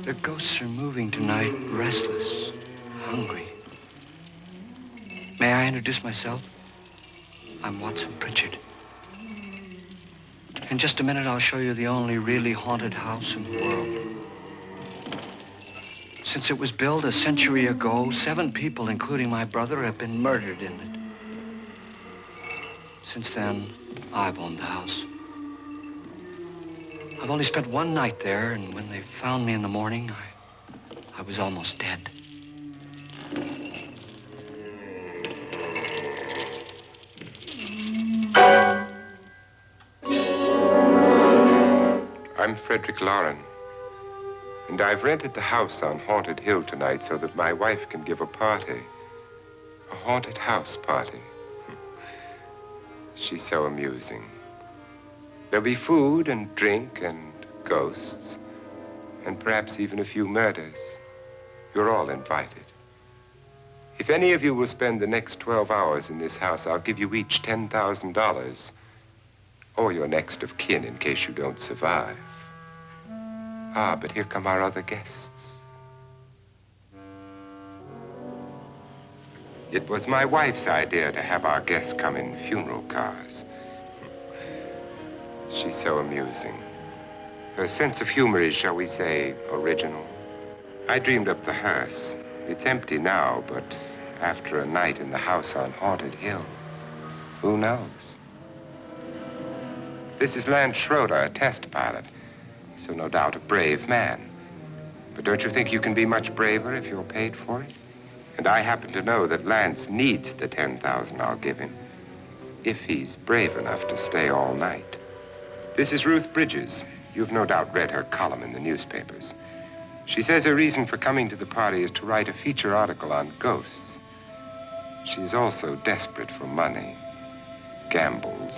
The ghosts are moving tonight, restless, hungry. May I introduce myself? I'm Watson Pritchard. In just a minute, I'll show you the only really haunted house in the world. Since it was built a century ago, 7 people, including my brother, have been murdered in it. Since then, I've owned the house. I've only spent one night there, and when they found me in the morning, I was almost dead. I'm Fredrick Loren, and I've rented the house on Haunted Hill tonight so that my wife can give a party. A haunted house party. She's so amusing. There'll be food and drink and ghosts, and perhaps even a few murders. You're all invited. If any of you will spend the next 12 hours in this house, I'll give you each $10,000, or your next of kin in case you don't survive. Ah, but here come our other guests. It was my wife's idea to have our guests come in funeral cars. She's so amusing. Her sense of humor is, shall we say, original. I dreamed up the hearse. It's empty now, but after a night in the house on Haunted Hill, who knows? This is Lance Schroeder, a test pilot, so no doubt a brave man. But don't you think you can be much braver if you're paid for it? And I happen to know that Lance needs the $10,000 I'll give him, if he's brave enough to stay all night. This is Ruth Bridges. You've no doubt read her column in the newspapers. She says her reason for coming to the party is to write a feature article on ghosts. She's also desperate for money, gambles.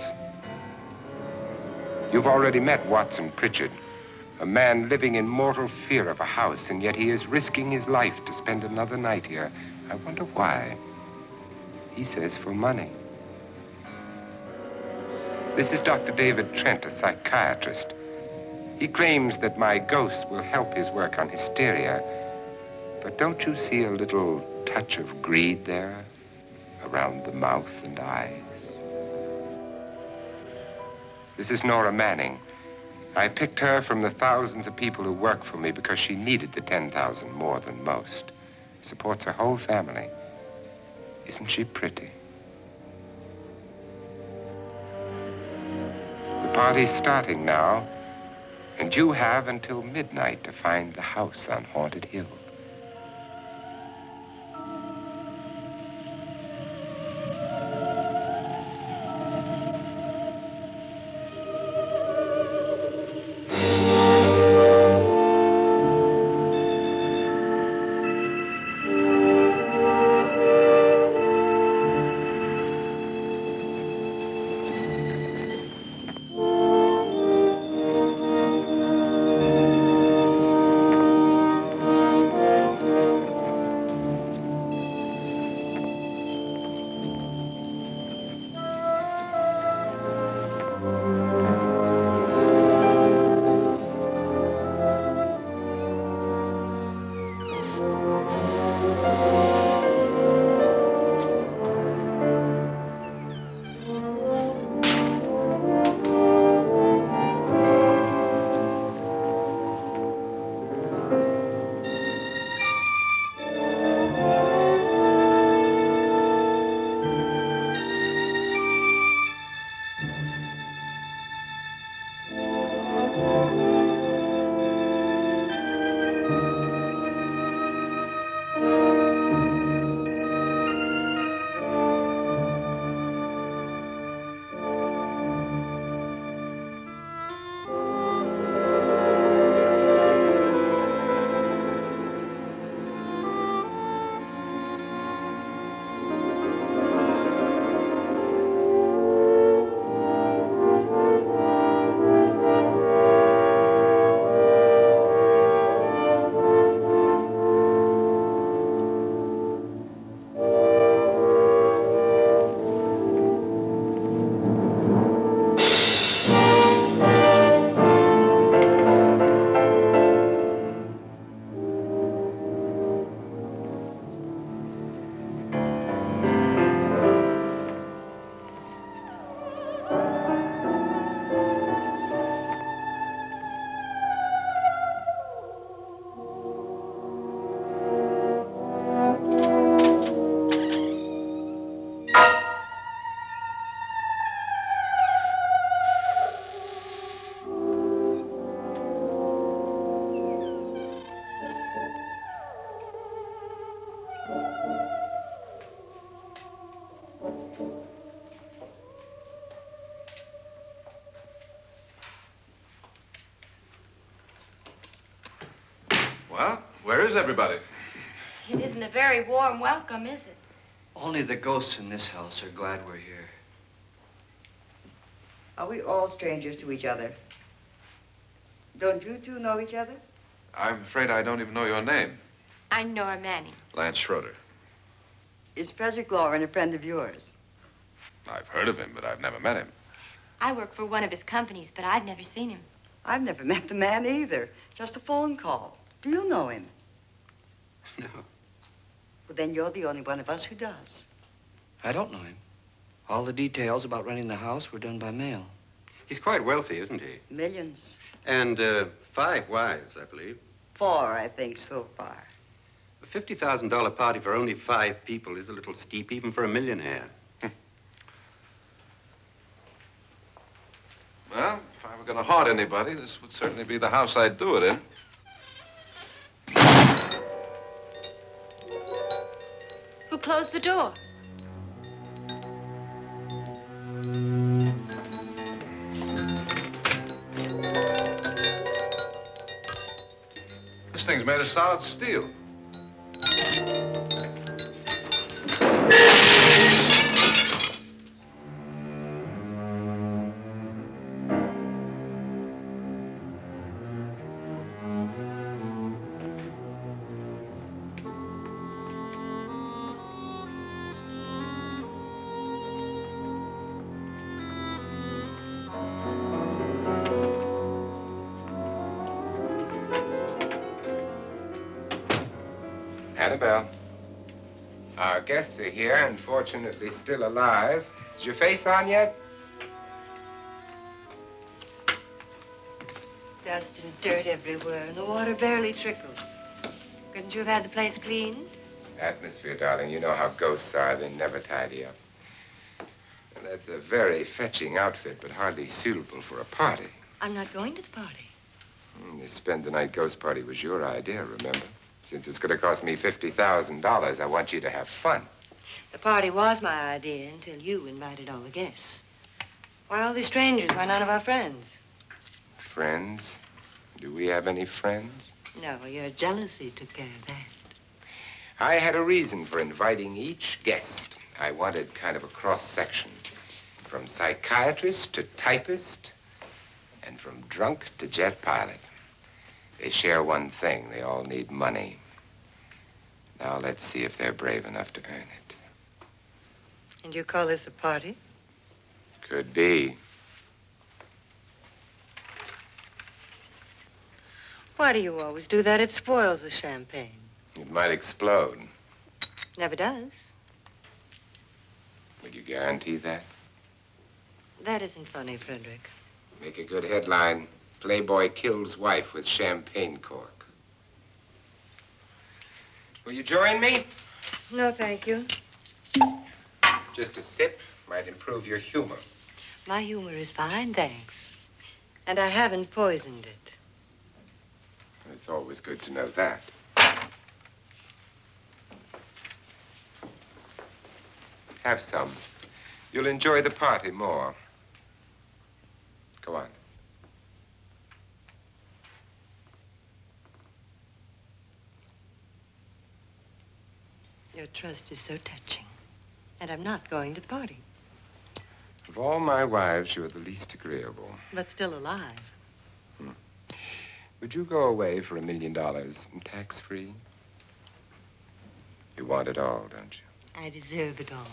You've already met Watson Pritchard, a man living in mortal fear of a house, and yet he is risking his life to spend another night here. I wonder why. He says for money. This is Dr. David Trent, a psychiatrist. He claims that my ghost will help his work on hysteria. But don't you see a little touch of greed there around the mouth and eyes? This is Nora Manning. I picked her from the thousands of people who work for me because she needed the $10,000 more than most. Supports her whole family. Isn't she pretty? The party's starting now, and you have until midnight to find the house on Haunted Hill. Well, where is everybody? It isn't a very warm welcome, is it? Only the ghosts in this house are glad we're here. Are we all strangers to each other? Don't you two know each other? I'm afraid I don't even know your name. I'm Nora Manning. Lance Schroeder. Is Fredrick Loren a friend of yours? I've heard of him, but I've never met him. I work for one of his companies, but I've never seen him. I've never met the man either. Just a phone call. Do you know him? No, Well, then you're the only one of us who does. I don't know him. All the details about renting the house were done by mail. He's quite wealthy, isn't he? Millions. And 5 wives, I believe. 4, I think, so far. A $50,000 party for only 5 people is a little steep, even for a millionaire. Well, if I were going to haunt anybody, this would certainly be the house I'd do it in. Who closed the door? This thing's made of solid steel. Annabelle. Our guests are here, unfortunately still alive. Is your face on yet? Dust and dirt everywhere, and the water barely trickles. Couldn't you have had the place cleaned? Atmosphere, darling. You know how ghosts are. They never tidy up. And that's a very fetching outfit, but hardly suitable for a party. I'm not going to the party. The spend-the-night ghost party was your idea, remember? Since it's going to cost me $50,000, I want you to have fun. The party was my idea until you invited all the guests. Why all these strangers? Why none of our friends? Friends? Do we have any friends? No, your jealousy took care of that. I had a reason for inviting each guest. I wanted kind of a cross-section. From psychiatrist to typist, and from drunk to jet pilot. They share one thing. They all need money. Now let's see if they're brave enough to earn it. And you call this a party? Could be. Why do you always do that? It spoils the champagne. It might explode. Never does. Would you guarantee that? That isn't funny, Fredrick. Make a good headline. Playboy kills wife with champagne cork. Will you join me? No, thank you. Just a sip might improve your humor. My humor is fine, thanks. And I haven't poisoned it. It's always good to know that. Have some. You'll enjoy the party more. Go on. Your trust is so touching. And I'm not going to the party. Of all my wives, you're the least agreeable. But still alive. Would you go away for $1 million and tax-free? You want it all, don't you? I deserve it all.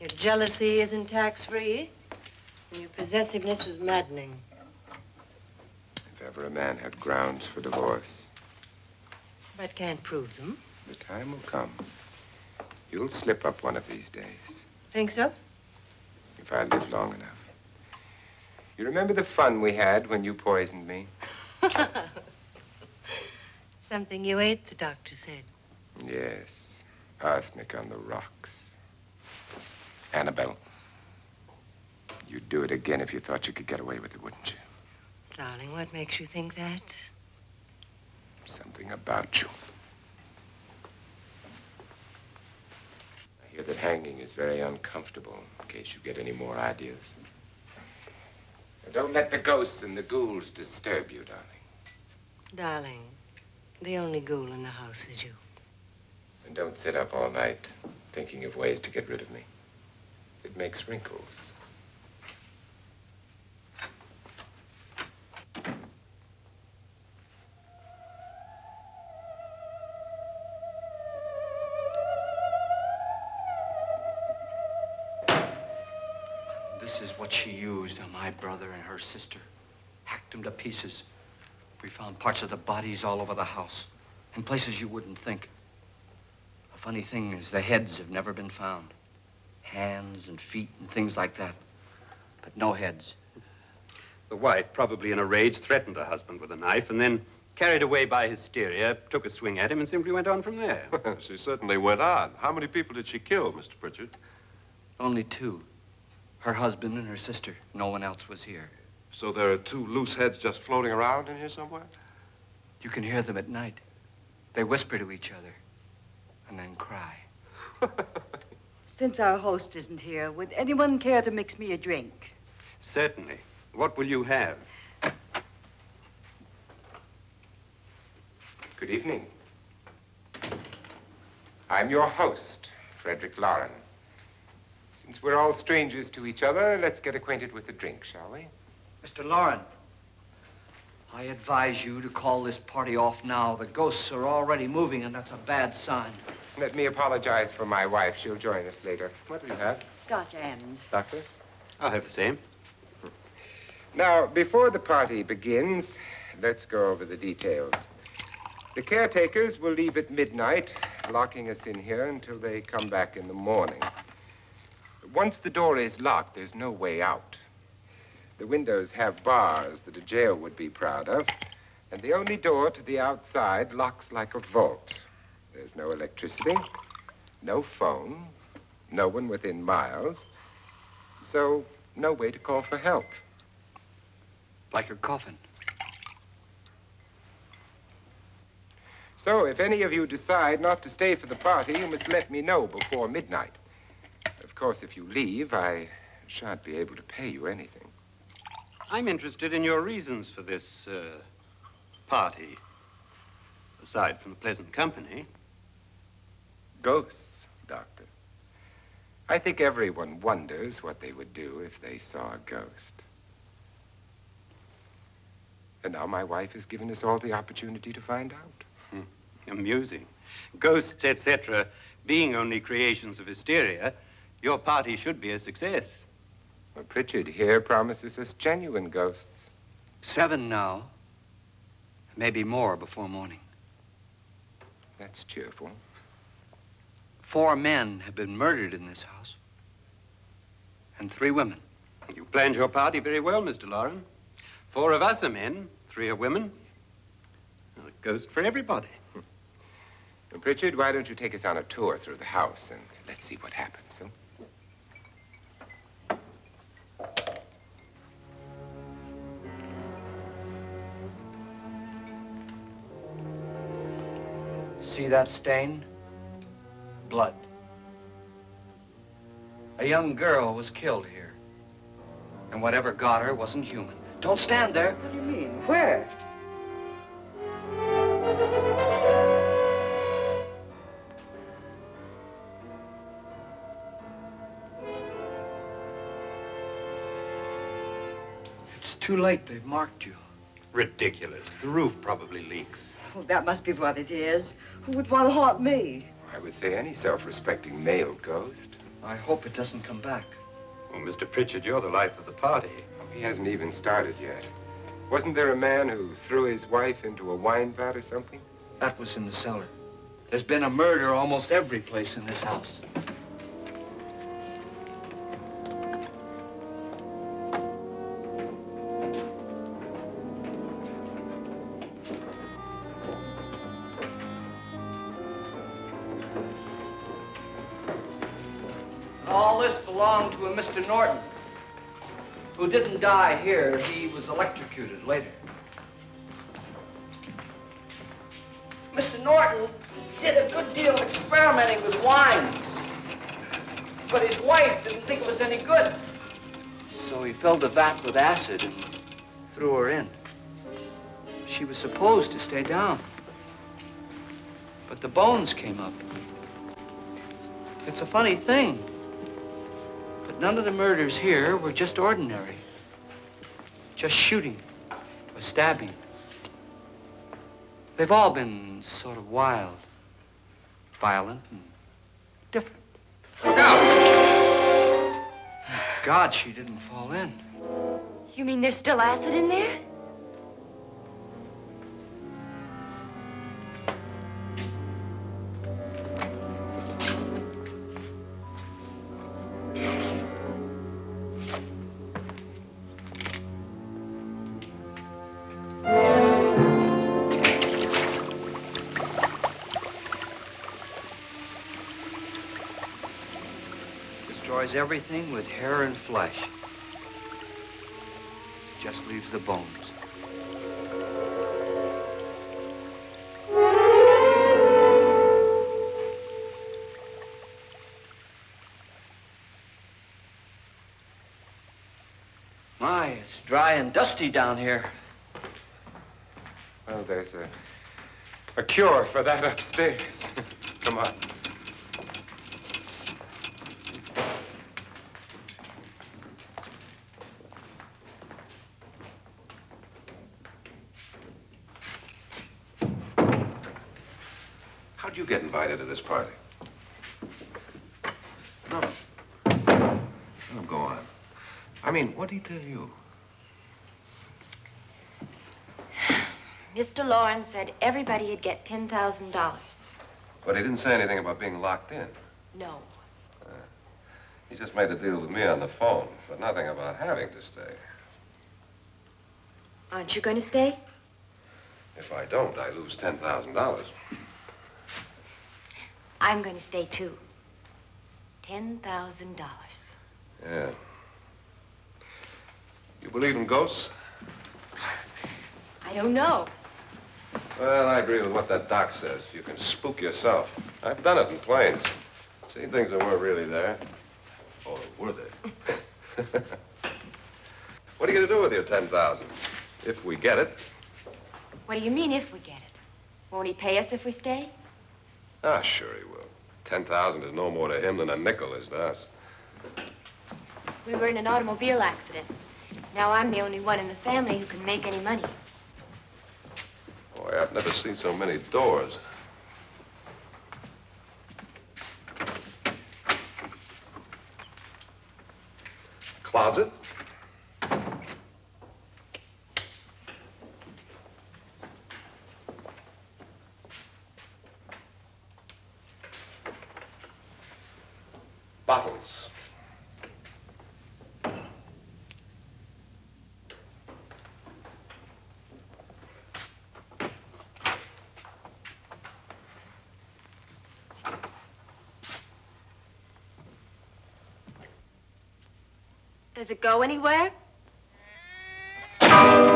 Your jealousy isn't tax-free, and your possessiveness is maddening. If ever a man had grounds for divorce, But can't prove them. the time will come. You'll slip up one of these days, Think so? if I live long enough. You remember the fun we had when you poisoned me? Something you ate, the doctor said. Yes, arsenic on the rocks. Annabelle, you'd do it again if you thought you could get away with it, wouldn't you? Darling, what makes you think that? Something about you. I hear that hanging is very uncomfortable, in case you get any more ideas. Now, don't let the ghosts and the ghouls disturb you, darling. Darling, The only ghoul in the house is you. And don't sit up all night thinking of ways to get rid of me. It makes wrinkles. This is what she used on my brother and her sister. Hacked them to pieces. We found parts of the bodies all over the house, in places you wouldn't think. The funny thing is the heads have never been found. Hands and feet and things like that. But no heads. The wife, probably in a rage, threatened her husband with a knife and then, carried away by hysteria, took a swing at him and simply went on from there. She certainly went on. How many people did she kill, Mr. Pritchard? Only two. Her husband and her sister. No one else was here. So there are two loose heads just floating around in here somewhere? You can hear them at night. They whisper to each other and then cry. Since our host isn't here, would anyone care to mix me a drink? Certainly. What will you have? Good evening. I'm your host, Fredrick Loren. Since we're all strangers to each other, let's get acquainted with a drink, shall we? Mr. Loren, I advise you to call this party off now. The ghosts are already moving, and that's a bad sign. Let me apologize for my wife. She'll join us later. What do you have? Scotch and. Doctor? I'll have the same. Now, before the party begins, let's go over the details. The caretakers will leave at midnight, locking us in here until they come back in the morning. Once the door is locked, there's no way out. The windows have bars that a jail would be proud of, and the only door to the outside locks like a vault. There's no electricity, no phone, no one within miles, so no way to call for help. Like a coffin. So if any of you decide not to stay for the party, you must let me know before midnight. Of course, if you leave, I shan't be able to pay you anything. I'm interested in your reasons for this, party. Aside from the pleasant company. Ghosts, Doctor. I think everyone wonders what they would do if they saw a ghost. And now my wife has given us all the opportunity to find out. Amusing. Ghosts, etc., being only creations of hysteria, your party should be a success. Well, Pritchard here promises us genuine ghosts. 7 now. Maybe more before morning. That's cheerful. 4 men have been murdered in this house. And 3 women. You planned your party very well, Mr. Loren. 4 of us are men, 3 are women. A ghost for everybody. Well, Pritchard, why don't you take us on a tour through the house and let's see what happens, huh? See that stain? Blood. A young girl was killed here. And whatever got her wasn't human. Don't stand there. What do you mean? Where? It's too late. They've marked you. Ridiculous. The roof probably leaks. Oh, that must be what it is. Who would want to haunt me? I would say any self-respecting male ghost. I hope it doesn't come back. Well, Mr. Pritchard, you're the life of the party. He hasn't even started yet. Wasn't there a man who threw his wife into a wine vat or something? That was in the cellar. There's been a murder almost every place in this house. All this belonged to a Mr. Norton, who didn't die here. He was electrocuted later. Mr. Norton did a good deal of experimenting with wines, but his wife didn't think it was any good. So he filled the vat with acid and threw her in. She was supposed to stay down. the bones came up. It's a funny thing, but none of the murders here were just ordinary. Just shooting or stabbing. They've all been sort of wild, violent, and different. Look out! Thank God she didn't fall in. You mean there's still acid in there? Destroys everything with hair and flesh. Just leaves the bones. My, it's dry and dusty down here. Well, there's a cure for that upstairs. Come on. How'd you get invited to this party? No. No, go on. I mean, what did he tell you? Mr. Loren said everybody'd get $10,000. But he didn't say anything about being locked in. No. He just made a deal with me on the phone, but nothing about having to stay. Aren't you going to stay? If I don't, I lose $10,000. I'm going to stay, too. $10,000. Yeah. You believe in ghosts? I don't know. Well, I agree with what that doc says. You can spook yourself. I've done it in planes. Seen things that weren't really there. Or were they? What are you going to do with your $10,000? If we get it. What do you mean, if we get it? Won't he pay us if we stay? Ah, sure he will. 10,000 is no more to him than a nickel is to us. We were in an automobile accident. Now I'm the only one in the family who can make any money. Boy, I've never seen so many doors. Closet. Bottles. Does it go anywhere? Lance!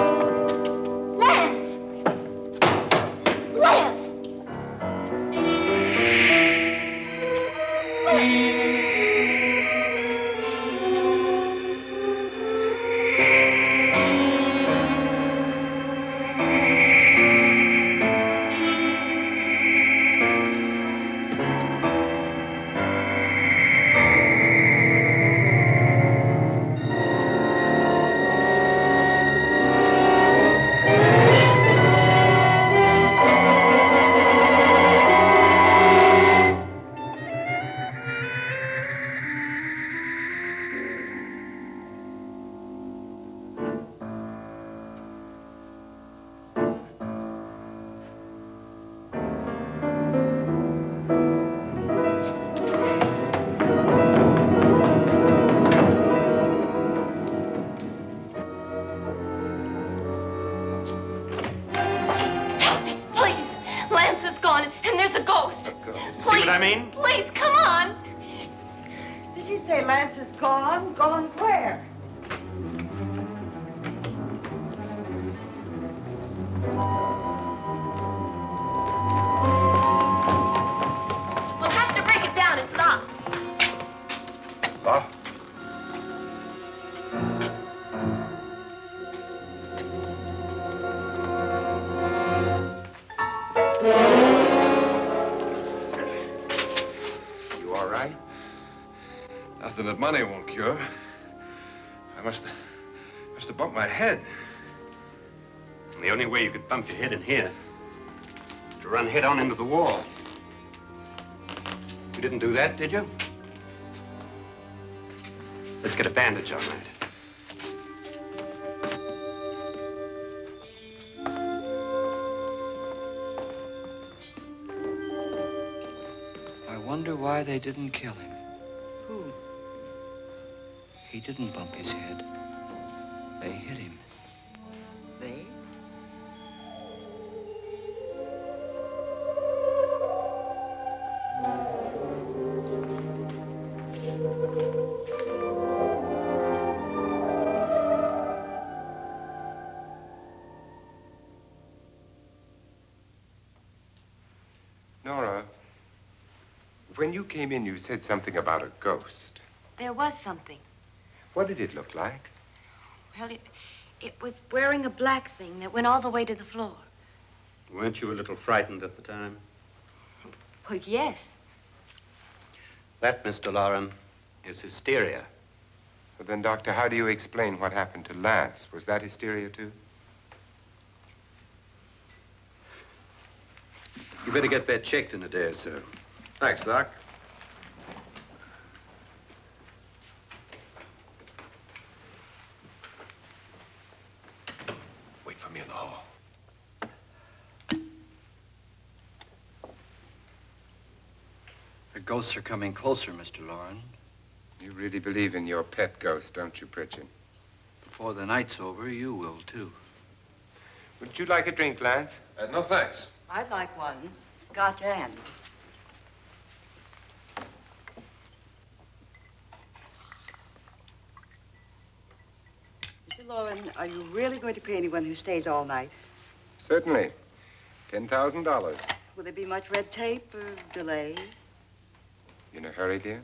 Lance! See what I mean? Please, come on. Did she say Lance is gone? Gone where? We'll have to break it down. It's locked. Locked? that money won't cure. I must have bumped my head. And the only way you could bump your head in here is to run head on into the wall. You didn't do that, did you? Let's get a bandage on that. I wonder why they didn't kill him. Who? He didn't bump his head. They hit him. They? Nora, when you came in, you said something about a ghost. There was something. What did it look like? Well, it was wearing a black thing that went all the way to the floor. Weren't you a little frightened at the time? Well, yes. That, Mr. Loren, is hysteria. Well, then, Doctor, how do you explain what happened to Lance? Was that hysteria, too? You better get that checked in a day or so. Thanks, Doc. Wait for me in the hall. The ghosts are coming closer, Mr. Loren. You really believe in your pet ghost, don't you, Pritchard? Before the night's over, you will, too. Would you like a drink, Lance? No, thanks. I'd like one. Scotch and. Mr. Loren, are you really going to pay anyone who stays all night? Certainly. $10,000. Will there be much red tape or delay? In a hurry, dear?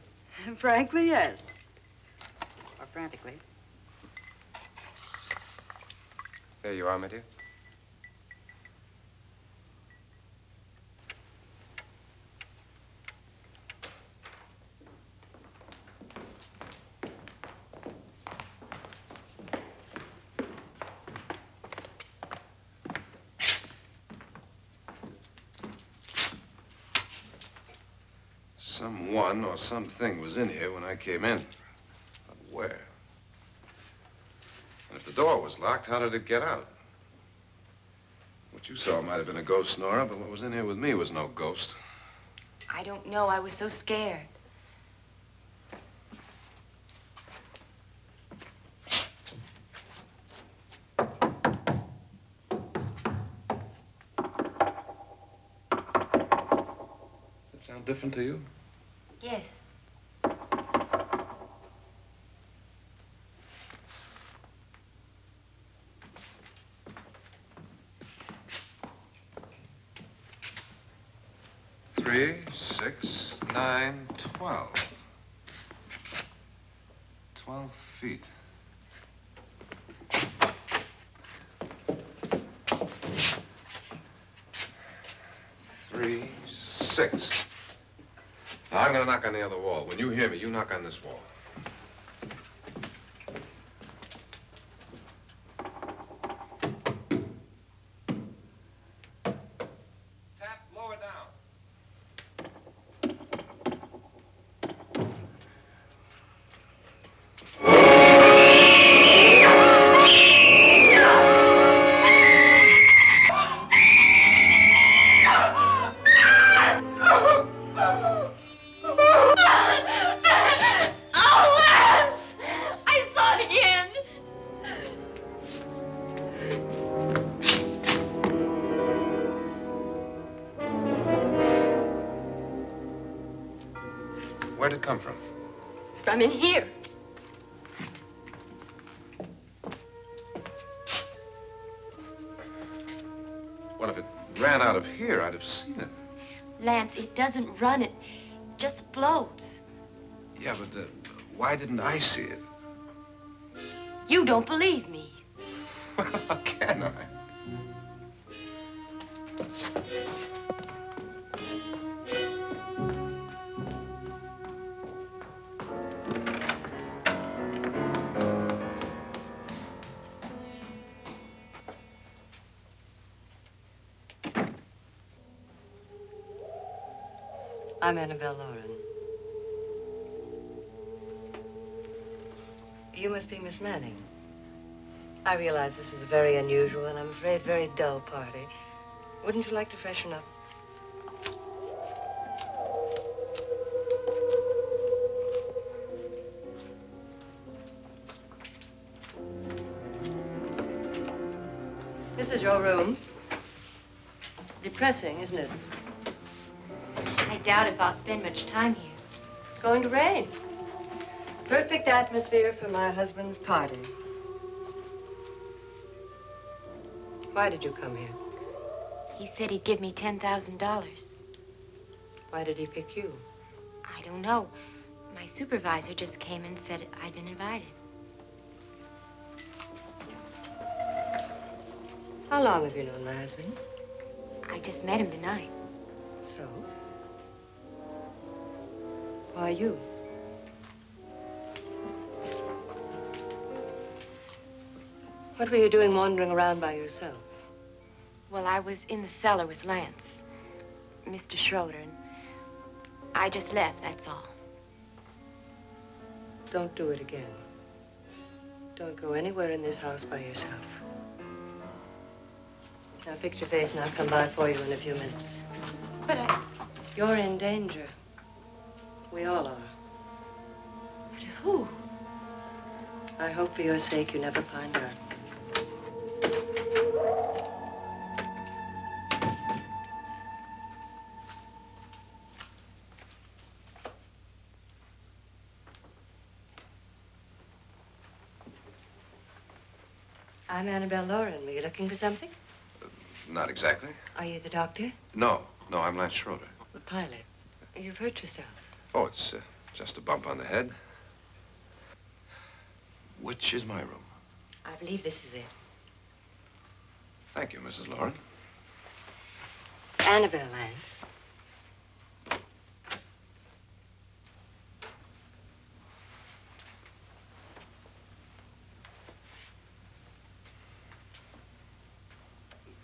Frankly, yes. Or frantically. There you are, my dear. Someone or something was in here when I came in. But where? And if the door was locked, how did it get out? What you saw might have been a ghost, Nora, but what was in here with me was no ghost. I don't know. I was so scared. Does it sound different to you? Yes. Three, 6, 9, 12. 12 feet. Three, 6. Now, I'm going to knock on the other wall. When you hear me, you knock on this wall. Tap lower down. Where'd it come from? From in here. What if it ran out of here? I'd have seen it. Lance, it doesn't run. It just floats. Yeah, but why didn't I see it? You don't believe me. Well, how can I? I'm Annabelle Loren. You must be Miss Manning. I realize this is a very unusual and I'm afraid very dull party. Wouldn't you like to freshen up? This is your room. Depressing, isn't it? I doubt if I'll spend much time here. It's going to rain. Perfect atmosphere for my husband's party. Why did you come here? He said he'd give me $10,000. Why did he pick you? I don't know. My supervisor just came and said I'd been invited. How long have you known my husband? I just met him tonight. So? Why you? What were you doing wandering around by yourself? Well, I was in the cellar with Lance, Mr. Schroeder, and I just left, that's all. Don't do it again. Don't go anywhere in this house by yourself. Now fix your face and I'll come by for you in a few minutes. But You're in danger. We all are. But who? I hope for your sake you never find out. I'm Annabelle Loren. Were you looking for something? Not exactly. Are you the doctor? No, I'm Lance Schroeder. The pilot. You've hurt yourself. Oh, it's just a bump on the head. Which is my room? I believe this is it. Thank you, Mrs. Loren. Annabelle, Lance.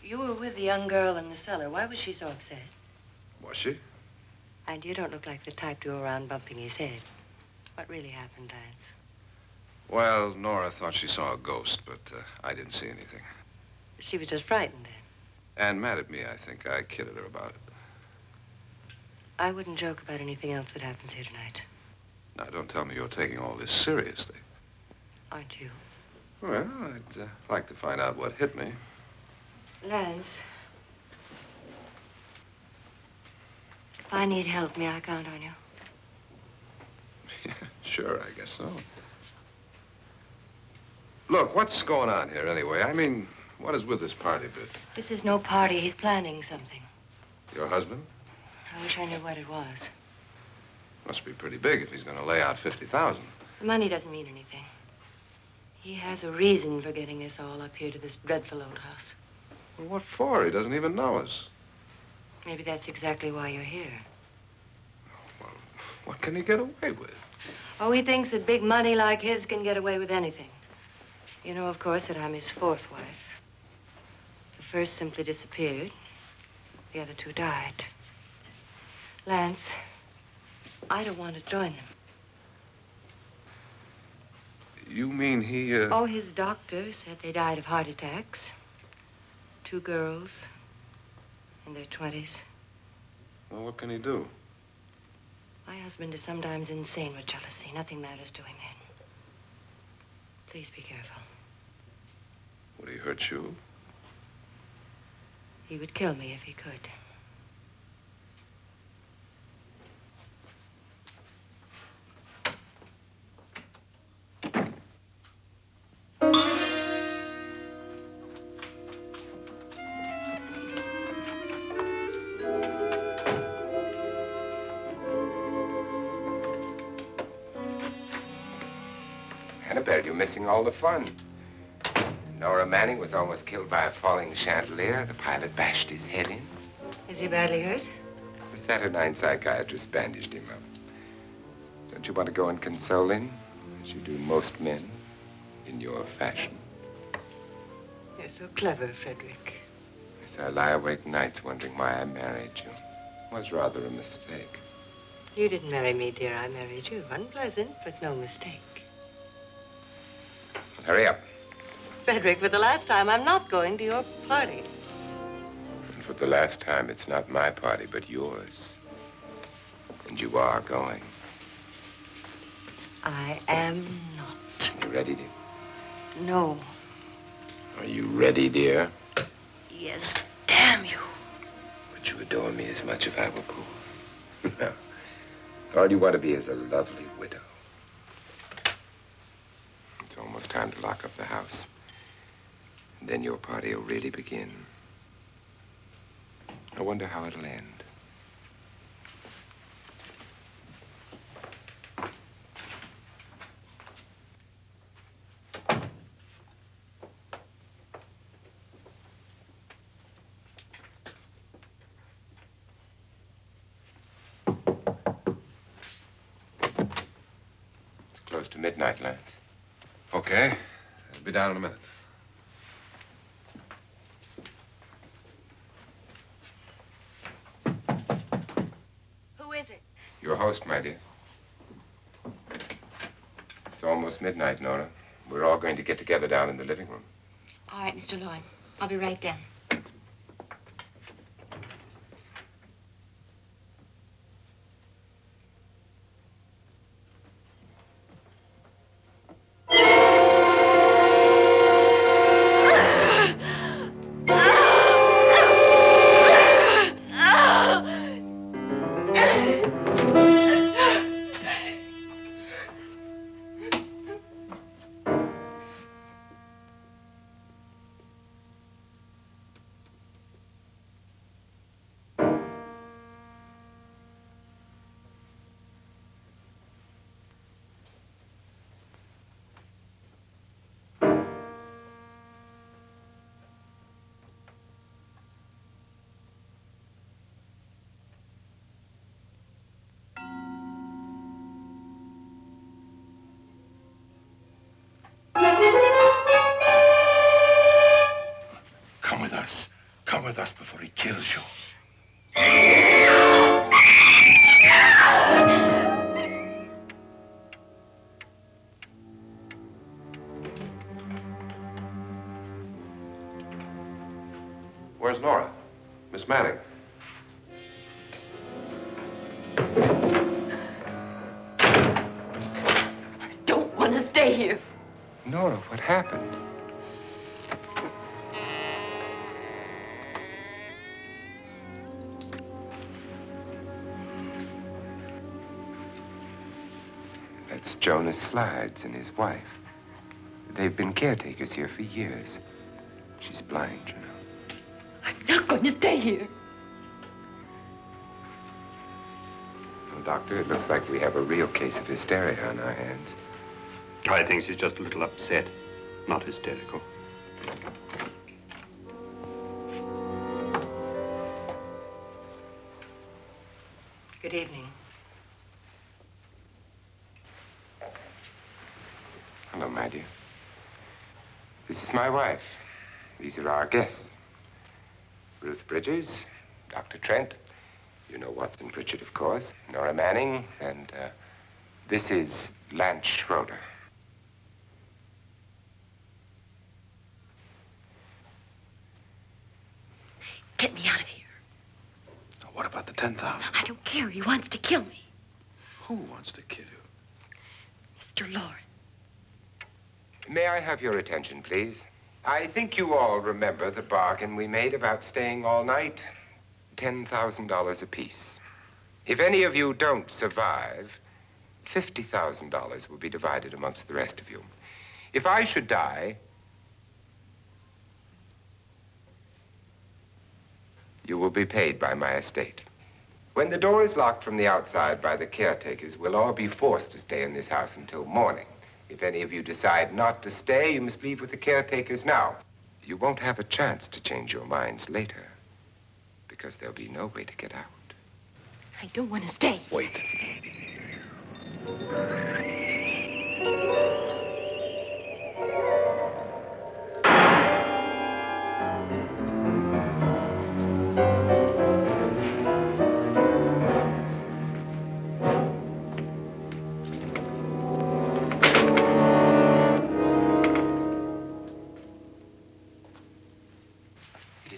You were with the young girl in the cellar. Why was she so upset? Was she? And you don't look like the type to go around bumping his head. What really happened, Lance? Well, Nora thought she saw a ghost, but I didn't see anything. She was just frightened then. And mad at me, I think. I kidded her about it. I wouldn't joke about anything else that happens here tonight. Now, don't tell me you're taking all this seriously. Aren't you? Well, I'd like to find out what hit me. Lance. If I need help, may I count on you? Yeah, sure, I guess so. Look, what's going on here anyway? I mean, what is with this party bit? This is no party. He's planning something. Your husband? I wish I knew what it was. Must be pretty big if he's going to lay out 50,000. The money doesn't mean anything. He has a reason for getting us all up here to this dreadful old house. Well, what for? He doesn't even know us. Maybe that's exactly why you're here. Well, what can he get away with? Oh, he thinks that big money like his can get away with anything. You know, of course, that I'm his fourth wife. The first simply disappeared. The other two died. Lance, I don't want to join them. You mean he, Oh, his doctor said they died of heart attacks. 2 girls in their 20s. Well, what can he do? My husband is sometimes insane with jealousy. Nothing matters to him then. Please be careful. Would he hurt you? He would kill me if he could. Annabelle, you're missing all the fun. Nora Manning was almost killed by a falling chandelier. The pilot bashed his head in. Is he badly hurt? The Saturnine psychiatrist bandaged him up. Don't you want to go and console him, as you do most men, in your fashion? You're so clever, Fredrick. Yes, I lie awake nights wondering why I married you. It was rather a mistake. You didn't marry me, dear. I married you. Unpleasant, but no mistake. Hurry up. Fredrick, for the last time, I'm not going to your party. And for the last time, it's not my party, but yours. And you are going. I am not. You ready, dear? No. Are you ready, dear? Yes, damn you. Would you adore me as much if I were poor? No. All you want to be is a lovely widow. It's almost time to lock up the house. And then your party will really begin. I wonder how it'll end. It's close to midnight, Lance. Okay. I'll be down in a minute. Who is it? Your host, my dear. It's almost midnight, Nora. We're all going to get together down in the living room. All right, Mr. Loren. I'll be right down. Come with us. Come with us before he kills you. Where's Nora? Miss Manning. I don't want to stay here. Nora, what happened? That's Jonas Slides and his wife. They've been caretakers here for years. She's blind, you know. I'm not going to stay here. Well, Doctor, it looks like we have a real case of hysteria on our hands. I think she's just a little upset, not hysterical. Good evening. Hello, my dear. This is my wife. These are our guests. Ruth Bridges, Dr. Trent. You know Watson Pritchard, of course. Nora Manning, and this is Lance Schroeder. Get me out of here. Now, what about the 10,000? I don't care. He wants to kill me. Who wants to kill you? Mr. Loren. May I have your attention, please? I think you all remember the bargain we made about staying all night. $10,000 apiece. If any of you don't survive, $50,000 will be divided amongst the rest of you. If I should die, you will be paid by my estate. When the door is locked from the outside by the caretakers, we'll all be forced to stay in this house until morning. If any of you decide not to stay, you must leave with the caretakers now. You won't have a chance to change your minds later, because there'll be no way to get out. I don't want to stay. Wait.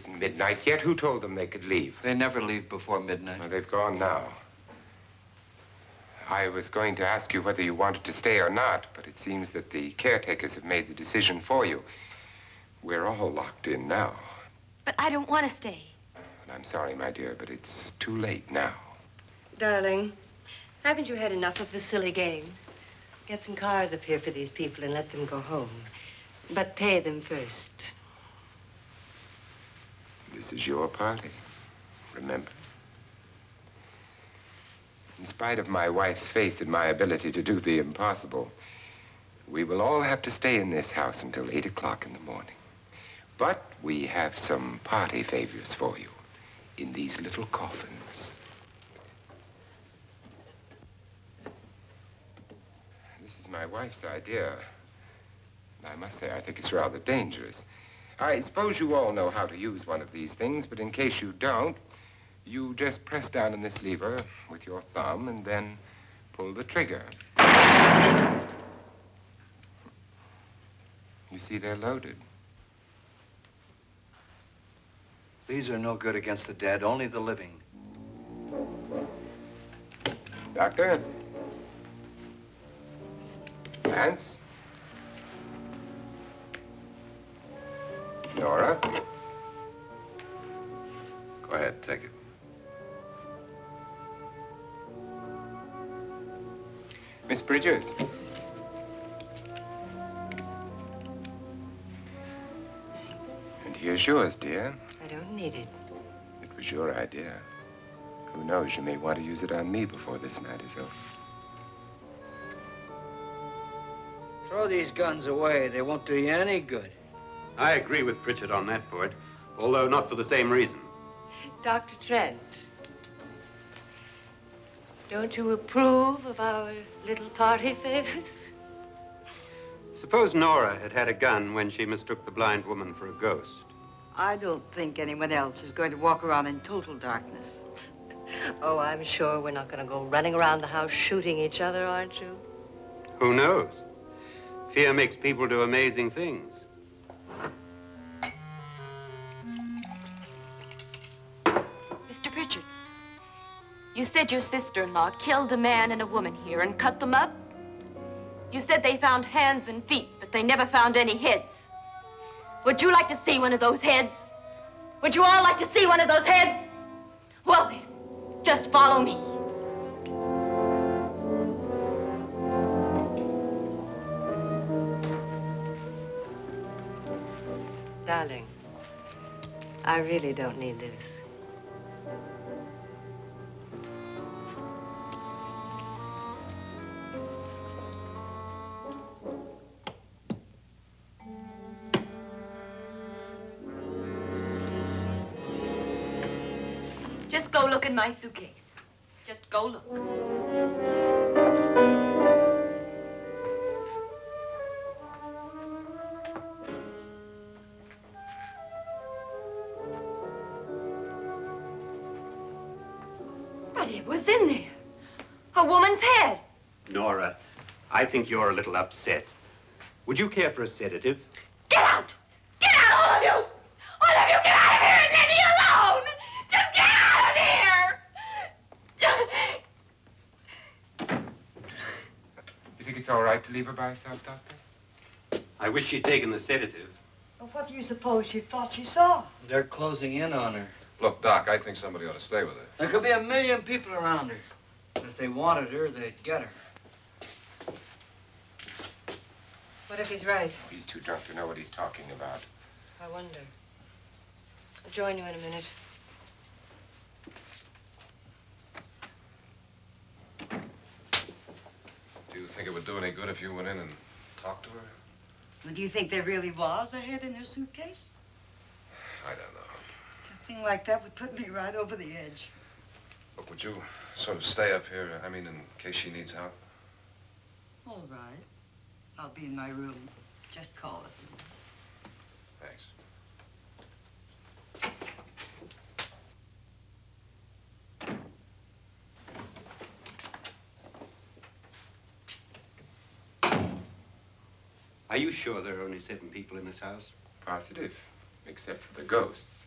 isn't midnight yet. Who told them they could leave? They never leave before midnight. Well, they've gone now. I was going to ask you whether you wanted to stay or not, but it seems that the caretakers have made the decision for you. We're all locked in now. But I don't want to stay. And I'm sorry, my dear, but it's too late now. Darling, haven't you had enough of the silly game? Get some cars up here for these people and let them go home. But pay them first. This is your party, remember? In spite of my wife's faith in my ability to do the impossible, we will all have to stay in this house until 8 o'clock in the morning. But we have some party favors for you in these little coffins. This is my wife's idea. And I must say, I think it's rather dangerous. I suppose you all know how to use one of these things, but in case you don't, you just press down on this lever with your thumb and then pull the trigger. You see, they're loaded. These are no good against the dead, only the living. Doctor? Lance? Nora? Go ahead, take it. Miss Bridges? And here's yours, dear. I don't need it. It was your idea. Who knows, you may want to use it on me before this night is over. Throw these guns away. They won't do you any good. I agree with Pritchard on that point, although not for the same reason. Dr. Trent, don't you approve of our little party favors? Suppose Nora had had a gun when she mistook the blind woman for a ghost. I don't think anyone else is going to walk around in total darkness. Oh, I'm sure we're not going to go running around the house shooting each other, aren't you? Who knows? Fear makes people do amazing things. Mr. Pritchard, you said your sister-in-law killed a man and a woman here and cut them up? You said they found hands and feet, but they never found any heads. Would you like to see one of those heads? Would you all like to see one of those heads? Well then, just follow me. Darling, I really don't need this. Just go look in my suitcase. Just go look. But it was in there. A woman's head. Nora, I think you're a little upset. Would you care for a sedative? Get out! Get out, all of you! All of you, get out of here and leave me alone! Just get out of here! You think it's all right to leave her by herself, Doctor? I wish she'd taken the sedative. Well, what do you suppose she thought she saw? They're closing in on her. Look, Doc, I think somebody ought to stay with her. There could be 1 million people around her. But if they wanted her, they'd get her. What if he's right? He's too drunk to know what he's talking about. I wonder. I'll join you in a minute. Do you think it would do any good if you went in and talked to her? Well, do you think there really was a head in her suitcase? I don't know. A thing like that would put me right over the edge. Look, would you sort of stay up here, I mean, in case she needs help? All right. I'll be in my room. Just call it. Thanks. Are you sure there are only 7 people in this house? Positive, except for the ghosts.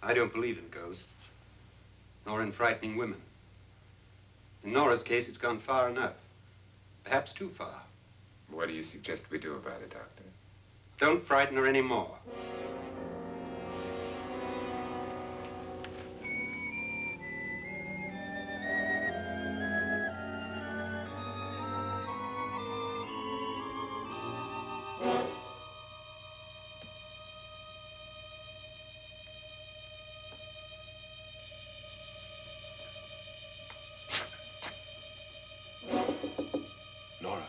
I don't believe in ghosts, nor in frightening women. In Nora's case, it's gone far enough. Perhaps too far. What do you suggest we do about it, Doctor? Don't frighten her anymore. Nora?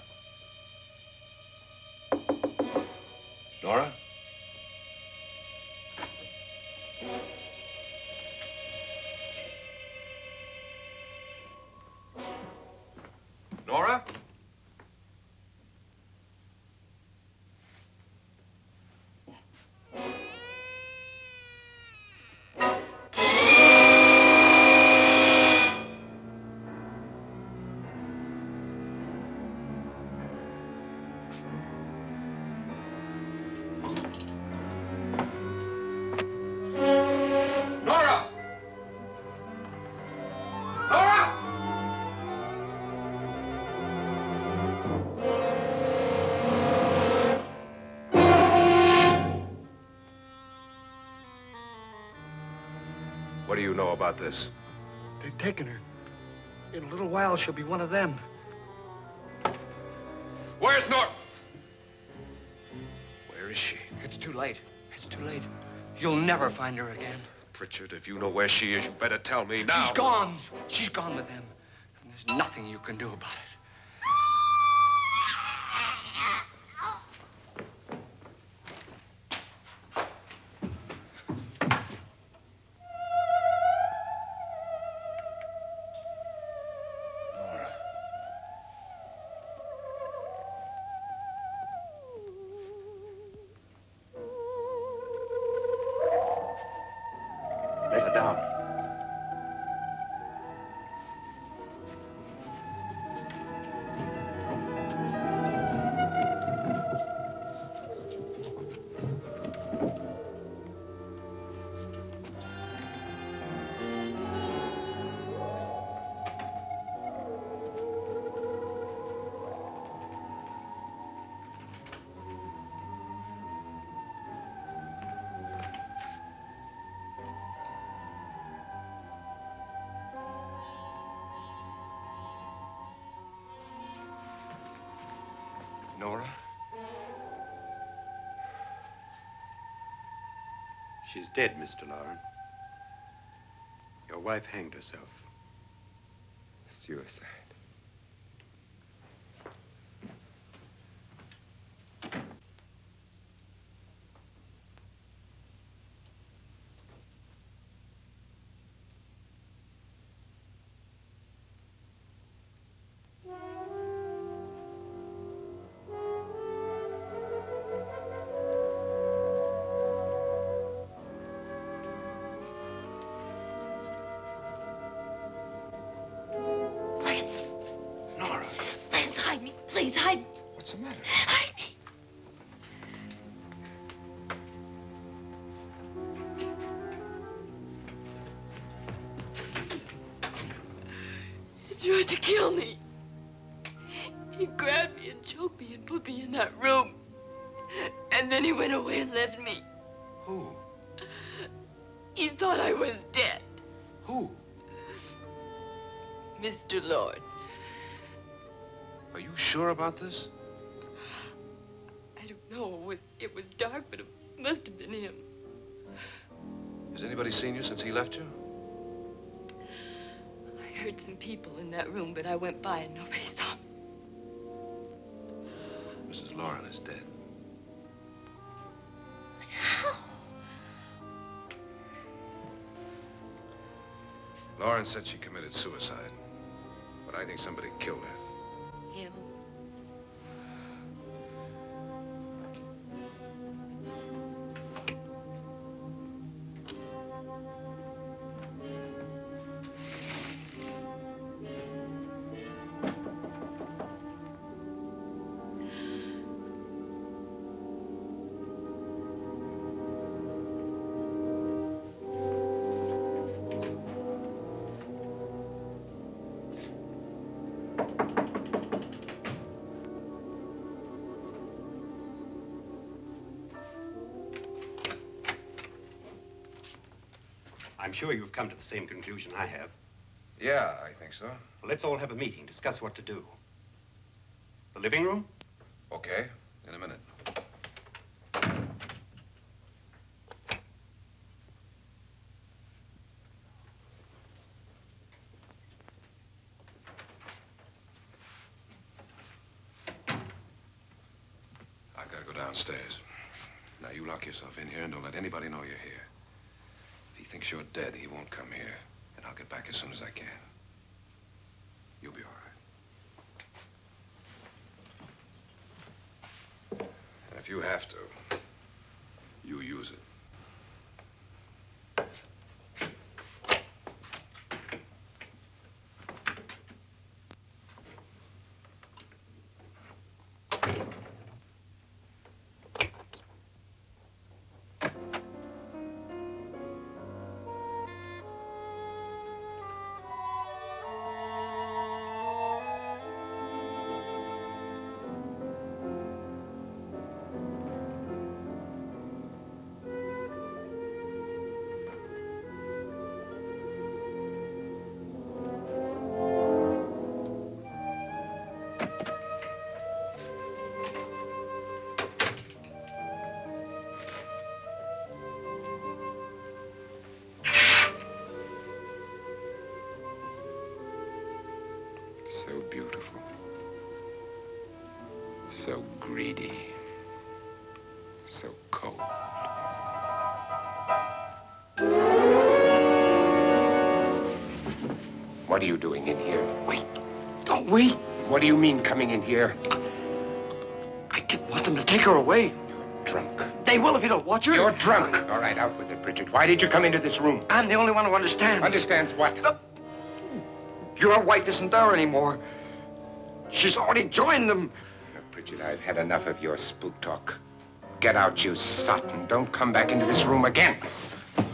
Nora? Nora? Nora! Nora! What do you know about this? They've taken her. In a little while, she'll be one of them. Where's Nora? Where is she? It's too late. It's too late. You'll never find her again. Pritchard, if you know where she is, you better tell me now. She's gone. She's gone with them. And there's nothing you can do about it. Nora. Let her down. Nora? She's dead, Mr. Loren. Your wife hanged herself. Suicide. Nora, Please hide me. Please hide me. what's the matter? Hide me. He tried to kill me. He grabbed me and choked me and put me in that room. And then he went away and left me. Who? He thought I was dead. Who? Mr. Lord. Are you sure about this? I don't know. It was dark, but it must have been him. Has anybody seen you since he left you? I heard some people in that room, but I went by and nobody saw me. Mrs. Loren is dead. But how? Loren said she committed suicide, but I think somebody killed her. Him? I'm sure you've come to the same conclusion I have. Yeah, I think so. Well, let's all have a meeting, discuss what to do. The living room? Okay, in a minute. I've got to go downstairs. Now, you lock yourself in here and don't let anybody know you're here. If he thinks you're dead, he won't come here. And I'll get back as soon as I can. You'll be all right. And if you have to, you use it. So beautiful. So greedy. So cold. What are you doing in here? Wait. Don't wait. What do you mean coming in here? I didn't want them to take her away. You're drunk. They will if you don't watch her. You're drunk. All right, out with it, Bridget. Why did you come into this room? I'm the only one who understands. Understands what? Your wife isn't there anymore. She's already joined them. Bridget, I've had enough of your spook talk. Get out, you sot, and don't come back into this room again.